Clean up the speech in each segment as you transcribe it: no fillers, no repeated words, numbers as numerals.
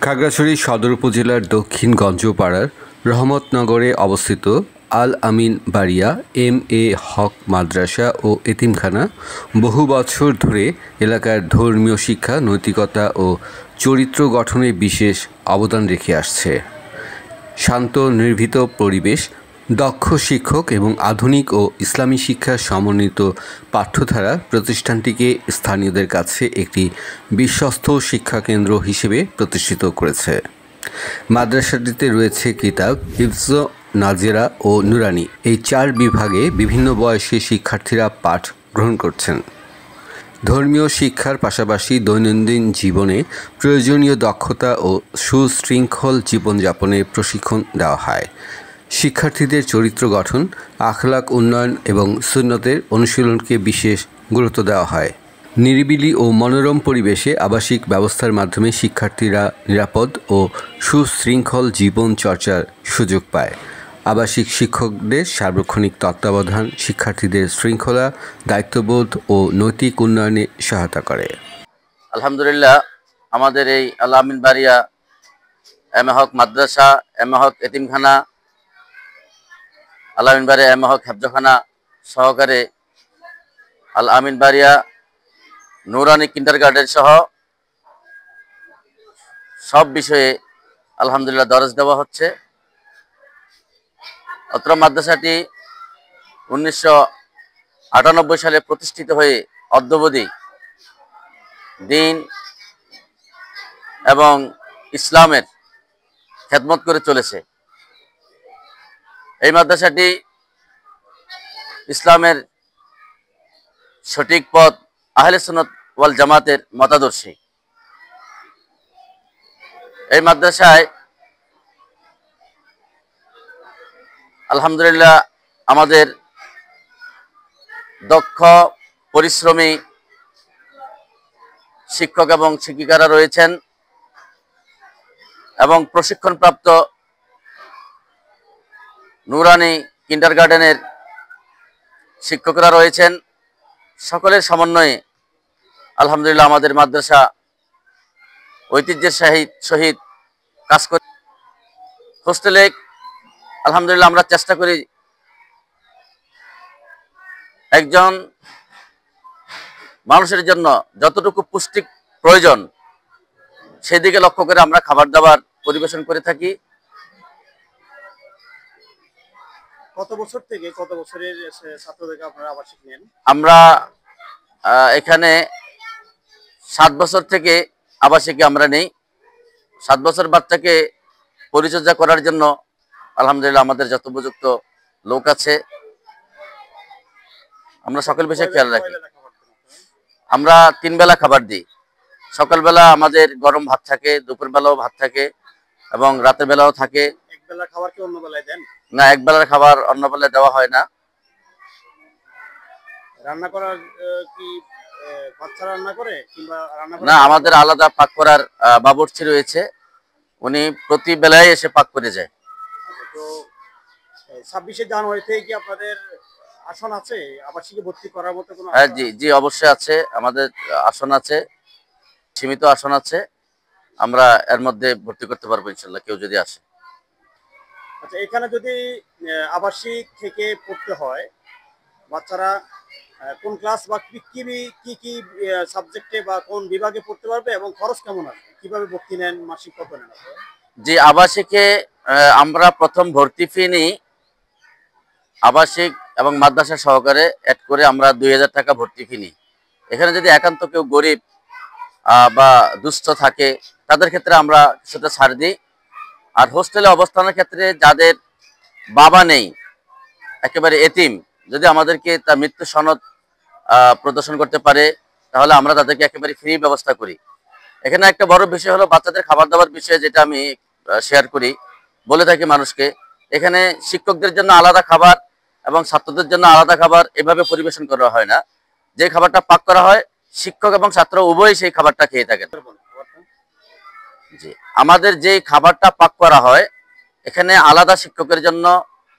খাগড়াছড়ি সদর উপজেলার দক্ষিণ গঞ্জপাড়ার রহমতনগরে অবস্থিত আল আমিন বাড়িয়া এম.এ. হক মাদ্রাসা ও এতিমখানা বহু বছর ধরে এলাকার ধর্মীয় শিক্ষা, নৈতিকতা ও চরিত্র গঠনে বিশেষ অবদান রেখে আসছে। শান্ত নির্ভীত পরিবেশ, দক্ষ শিক্ষক এবং আধুনিক ও ইসলামী শিক্ষার সমন্বিত পাঠ্যধারা প্রতিষ্ঠানটিকে স্থানীয়দের কাছে একটি বিশ্বস্ত শিক্ষাকেন্দ্র হিসেবে প্রতিষ্ঠিত করেছে। মাদ্রাসাটিতে রয়েছে কিতাব, হিফজ, নাজেরা ও নুরানি এই 4 বিভাগে বিভিন্ন বয়সী শিক্ষার্থীরা পাঠ গ্রহণ করছেন। ধর্মীয় শিক্ষার পাশাপাশি দৈনন্দিন জীবনে প্রয়োজনীয় দক্ষতা ও সুশৃঙ্খল জীবনযাপনে প্রশিক্ষণ দেওয়া হয়। শিক্ষার্থীদের চরিত্র গঠন, আখলাক উন্নয়ন এবং সুন্নতের অনুশীলনকে বিশেষ গুরুত্ব দেওয়া হয়। নিরিবিলি ও মনোরম পরিবেশে আবাসিক ব্যবস্থার মাধ্যমে শিক্ষার্থীরা নিরাপদ ও সুশৃঙ্খল জীবন চর্চার সুযোগ পায়। আবাসিক শিক্ষকদের সার্বক্ষণিক তত্ত্বাবধান শিক্ষার্থীদের শৃঙ্খলা, দায়িত্ববোধ ও নৈতিক উন্নয়নে সহায়তা করে। আলহামদুলিল্লাহ, আমাদের এই আল আমিন বাড়িয়া এম.এ. হক মাদ্রাসা, এম.এ. হক এতিমখানা, আল আমিন বাড়িয়া এম.এ. হক হেফজখানা সহকারে আল আমিন বাড়িয়া নুরানি কিন্ডারগার্টেন সহ সব বিষয়ে আলহামদুলিল্লাহ দরজ দেওয়া হচ্ছে। অত্র মাদ্রাসাটি 1998 সালে প্রতিষ্ঠিত হয়ে অদ্যাবধি দ্বীন এবং ইসলামের খেদমত করে চলেছে। এই মাদ্রাসাটি ইসলামের সঠিক পথ, আহলে সুন্নাত ওয়াল জামাতের মতাদর্শী। এই মাদ্রাসায় আলহামদুলিল্লাহ আমাদের দক্ষ পরিশ্রমী শিক্ষক এবং শিক্ষিকারা রয়েছেন এবং প্রশিক্ষণপ্রাপ্ত নুরানি কিন্ডারগার্টেনের শিক্ষকরা রয়েছেন। সকলের সমন্বয়ে আলহামদুলিল্লাহ আমাদের মাদ্রাসা ঐতিহ্যের সহিত কাজ করে। হোস্টেলে আলহামদুলিল্লাহ আমরা চেষ্টা করি একজন মানুষের জন্য যতটুকু পুষ্টি প্রয়োজন সেদিকে লক্ষ্য করে আমরা খাবার দাবার পরিবেশন করে থাকি। কত বছরের ছাত্রদেরকে আপনারা আবাসিক নেন? আমরা এখানে 7 বছর থেকে আবাসিকে আমরা নেই। 7 বছর বাচ্চাকে পরিচর্যা করার জন্য আলহামদুলিল্লাহ আমাদের যত উপযুক্ত লোক আছে আমরা সকল বিষয়ে খেয়াল রাখি। আমরা 3 বেলা খাবার দিই। সকালবেলা আমাদের গরম ভাত থাকে, দুপুরবেলাও ভাত থাকে এবং রাতের বেলাও থাকে। এক বেলা খাবার কি অন্য বেলায় দেন? না, এক বেলার খাবার অন্য বেলায় দেওয়া হয় না। রান্না করার কি বাচ্চারা রান্না করে কিংবা রান্না করে? না, আমাদের আলাদা পাক করার বাবুর্চি রয়েছে, উনি প্রতি বেলায় এসে পাক করে যায়। তো 26শে জানুয়ারি থেকে কি আপনাদের আসন আছে আবাসিকে ভর্তি করার মতো কোনো? হ্যাঁ, জি অবশ্যই আছে। আমাদের আসন আছে, সীমিত আসন আছে। আমরা এর মধ্যে ভর্তি করতে পারবো ইনশাল্লাহ, কেউ যদি আসে। আচ্ছা, এখানে যদি আবাসিক থেকে পড়তে হয় বাচ্চারা কোন ক্লাস বা কি সাবজেক্টে বা কোন বিভাগে পড়তে পারবে এবং খরচ কেমন আসবে, কিভাবে ভর্তি নেন, মাসিক কত নেন? জি, আবাসিকে আমরা প্রথম ভর্তি ফি নিই, আবাসিক এবং মাদ্রাসা সহকারে অ্যাড করে আমরা 2000 টাকা ভর্তি ফি নিই। এখানে যদি একান্ত কেউ গরিব বা দুস্থ থাকে তাদের ক্ষেত্রে আমরা সেটা ছাড় দিই। আর হোস্টেলে অবস্থানের ক্ষেত্রে যাদের বাবা নেই, একেবারে এতিম, যদি আমাদেরকে তার মৃত্যু সনদ প্রদর্শন করতে পারে তাহলে আমরা তাদেরকে একেবারে ফ্রি ব্যবস্থা করি। এখানে একটা বড় বিষয় হলো বাচ্চাদের খাবার দাবার বিষয়ে, যেটা আমি শেয়ার করি, বলে থাকি মানুষকে। এখানে শিক্ষকদের জন্য আলাদা খাবার এবং ছাত্রদের জন্য আলাদা খাবার এভাবে পরিবেশন করা হয় না। যে খাবারটা পাক করা হয় শিক্ষক এবং ছাত্র উভয়ই সেই খাবারটা খেয়ে থাকেন। জি, আমাদের যে খাবারটা পাক করা হয় এখানে আলাদা শিক্ষকের জন্য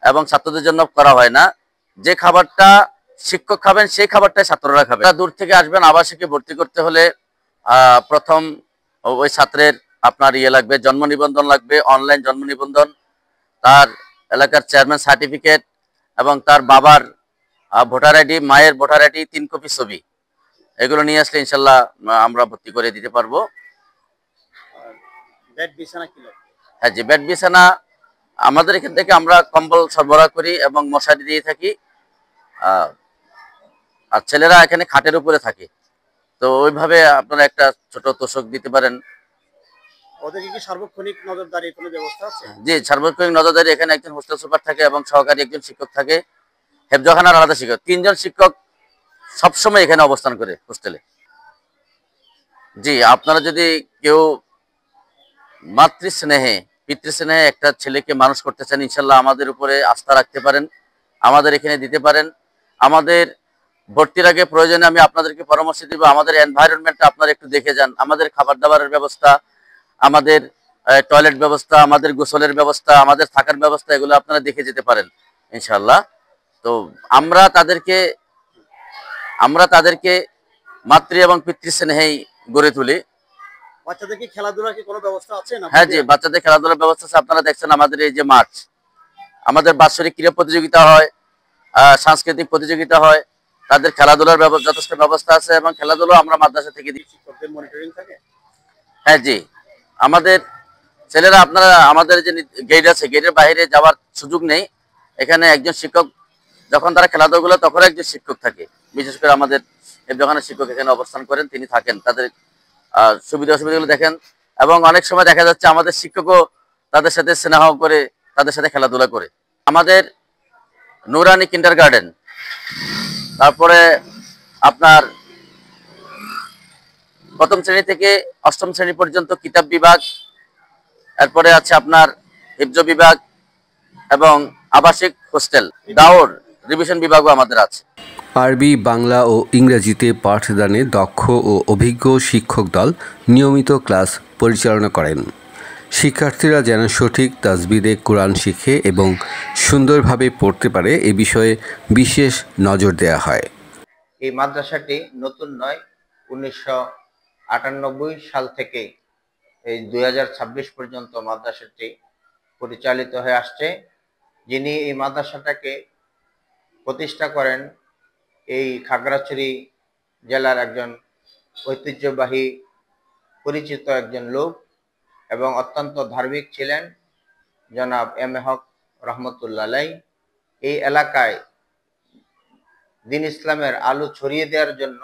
এবং ছাত্রদের জন্য করা হয় না। যে খাবারটা শিক্ষক খাবেন সেই খাবারটাই ছাত্ররা খাবে। দূর থেকে আসবেন, আবাসিকে ভর্তি করতে হলে প্রথম ওই ছাত্রের আপনার লাগবে, জন্ম নিবন্ধন লাগবে, অনলাইন জন্ম নিবন্ধন, তার এলাকার চেয়ারম্যান সার্টিফিকেট এবং তার বাবার ভোটার আইডি, মায়ের ভোটার আইডি, 3 কপি ছবি, এগুলো নিয়ে আসলে ইনশাল্লাহ আমরা ভর্তি করে দিতে পারবো। বেড বিছানা কি লাগবে? হ্যাঁ জি, বেড বিছানা আমাদের এখান থেকে আমরা কম্বল সরবরাহ করি এবং মশারি দিয়ে থাকি। আর ছেলেরা এখানে খাটের উপরে থাকে, তো ওইভাবে আপনারা একটা ছোট তোষক দিতে পারেন। ওদেরকে কি সার্বক্ষণিক নজরদারি কোনো ব্যবস্থা আছে? জি, সার্বক্ষণিক নজরদারি। এখানে একজন হোস্টেল সুপার থাকে এবং সহকারী একজন শিক্ষক থাকে, হেফজখানার আলাদা শিক্ষক, 3 জন শিক্ষক সবসময় এখানে অবস্থান করে হোস্টেলে। জি, আপনারা যদি কেউ মাতৃস্নেহে পিতৃস্নেহে একটা ছেলেকে মানুষ করতে চান, ইনশাল্লাহ আমাদের উপরে আস্থা রাখতে পারেন, আমাদের এখানে দিতে পারেন। আমাদের ভর্তির আগে প্রয়োজনে আমি আপনাদেরকে পরামর্শ দিব, আমাদের এনভায়রনমেন্টটা আপনারা একটু দেখে যান। আমাদের খাবার দাবারের ব্যবস্থা, আমাদের টয়লেট ব্যবস্থা, আমাদের গোসলের ব্যবস্থা, আমাদের থাকার ব্যবস্থা, এগুলো আপনারা দেখে যেতে পারেন ইনশাল্লাহ। তো আমরা তাদেরকে মাতৃ এবং পিতৃস্নেহেই গড়ে তুলি। বাচ্চাদের কি খেলাধুলার কি কোনো ব্যবস্থা আছে না? হ্যাঁ জি, বাচ্চাদের খেলাধুলার ব্যবস্থা আছে। আপনারা দেখছেন আমাদের এই যে মাঠ, আমাদের বাৎসরিক ক্রীড়া প্রতিযোগিতা হয়, সাংস্কৃতিক প্রতিযোগিতা হয়, তাদের খেলাধুলার যথেষ্ট ব্যবস্থা আছে এবং খেলাধুলা আমরা মাদ্রাসা থেকে দিই। শিক্ষকদের মনিটরিং থাকে? হ্যাঁ জি, আমাদের ছেলেরা, আপনারা আমাদের যে গেট আছে, গেটের বাইরে যাওয়ার সুযোগ নেই। এখানে একজন শিক্ষক, যখন তারা খেলাধুলাগুলো, তখন একজন শিক্ষক থাকে। বিশেষ করে আমাদের হেফজখানার শিক্ষক এখানে অবস্থান করেন, তিনি থাকেন, তাদের সুবিধা অসুবিধাগুলো দেখেন। এবং অনেক সময় দেখা যাচ্ছে আমাদের শিক্ষকও তাদের সাথে স্নেহ করে, তাদের সাথে খেলাধুলা করে। আমাদের নুরানি কিন্ডারগার্টেন, তারপরে আপনার 1ম শ্রেণী থেকে 8ম শ্রেণী পর্যন্ত কিতাব বিভাগ, এরপরে আছে আপনার হিফজ বিভাগ এবং আবাসিক হোস্টেল, দাওর রিভিশন বিভাগও আমাদের আছে। আরবি, বাংলা ও ইংরেজিতে পাঠদানে দক্ষ ও অভিজ্ঞ শিক্ষক দল নিয়মিত ক্লাস পরিচালনা করেন। শিক্ষার্থীরা যেন সঠিক তাজবিদে কোরআন শিখে এবং সুন্দরভাবে পড়তে পারে এ বিষয়ে বিশেষ নজর দেওয়া হয়। এই মাদ্রাসাটি নতুন নয়, 1998 সাল থেকে এই 2026 পর্যন্ত মাদ্রাসাটি পরিচালিত হয়ে আসছে। যিনি এই মাদ্রাসাটাকে প্রতিষ্ঠা করেন, এই খাগড়াছড়ি জেলার একজন ঐতিহ্যবাহী পরিচিত একজন লোক এবং অত্যন্ত ধার্মিক ছিলেন, জনাব এম এ হক রহমতুল্লাহ আলাইহি। এই এলাকায় দ্বীন ইসলামের আলো ছড়িয়ে দেওয়ার জন্য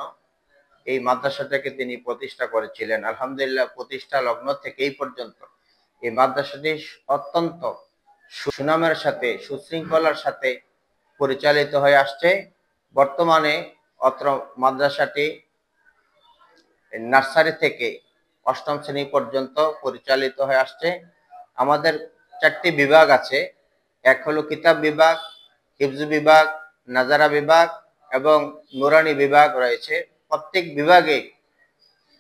এই মাদ্রাসাটাকে তিনি প্রতিষ্ঠা করেছিলেন। আলহামদুলিল্লাহ, প্রতিষ্ঠা লগ্ন থেকে এই পর্যন্ত এই মাদ্রাসাটি অত্যন্ত সুনামের সাথে, সুশৃঙ্খলার সাথে পরিচালিত হয়ে আসছে। বর্তমানে অত্র মাদ্রাসাটি নার্সারি থেকে 8ম শ্রেণী পর্যন্ত পরিচালিত হয়ে আসছে। আমাদের 4টি বিভাগ আছে, এক হলো কিতাব বিভাগ, হিফজ বিভাগ, নাজারা বিভাগ এবং নুরানি বিভাগ রয়েছে। প্রত্যেক বিভাগে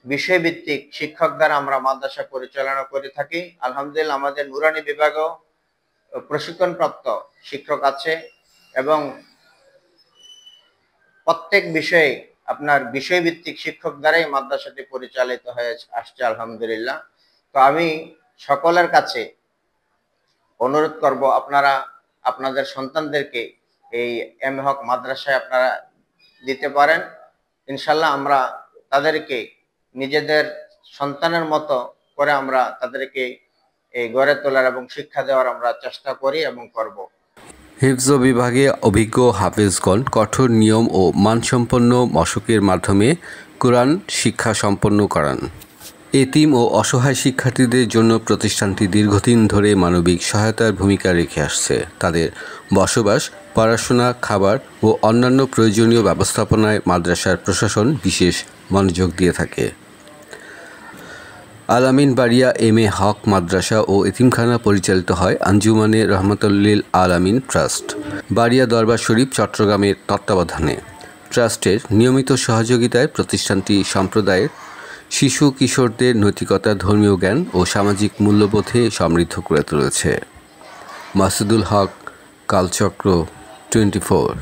বিষয়ভিত্তিক শিক্ষক দ্বারা আমরা মাদ্রাসা পরিচালনা করে থাকি। আলহামদুলিল্লাহ, আমাদের নুরানি বিভাগেও প্রশিক্ষণপ্রাপ্ত শিক্ষক আছে এবং প্রত্যেক বিষয়ে আপনার বিষয়ভিত্তিক শিক্ষক দ্বারাই মাদ্রাসাটি পরিচালিত হয়ে আসছে আলহামদুলিল্লাহ। তো আমি সকলের কাছে অনুরোধ করব, আপনারা আপনাদের সন্তানদেরকে এই এম এ হক মাদ্রাসায় আপনারা দিতে পারেন। ইনশাল্লাহ আমরা তাদেরকে নিজেদের সন্তানের মতো করে আমরা তাদেরকে এই গড়ে তোলার এবং শিক্ষা দেওয়ার আমরা চেষ্টা করি এবং করব। হিফজ বিভাগে অভিজ্ঞ হাফেজগণ কঠোর নিয়ম ও মানসম্পন্ন মশকের মাধ্যমে কোরআন শিক্ষা সম্পন্ন করান। এতিম ও অসহায় শিক্ষার্থীদের জন্য প্রতিষ্ঠানটি দীর্ঘদিন ধরে মানবিক সহায়তার ভূমিকা রেখে আসছে। তাদের বসবাস, পড়াশোনা, খাবার ও অন্যান্য প্রয়োজনীয় ব্যবস্থাপনায় মাদ্রাসার প্রশাসন বিশেষ মনোযোগ দিয়ে থাকে। আল আমিন বাড়িয়া এম এ হক মাদ্রাসা ও এতিমখানা পরিচালিত হয় আঞ্জুমানে রহমতুল্লিল আলামিন ট্রাস্ট, বাড়িয়া দরবার শরীফ, চট্টগ্রামের তত্ত্বাবধানে। ট্রাস্টের নিয়মিত সহযোগিতায় প্রতিষ্ঠানটি সম্প্রদায়ের শিশু কিশোরদের নৈতিকতা, ধর্মীয় জ্ঞান ও সামাজিক মূল্যবোধে সমৃদ্ধ করে তুলেছে। মাসুদুল হক, কালচক্র 24।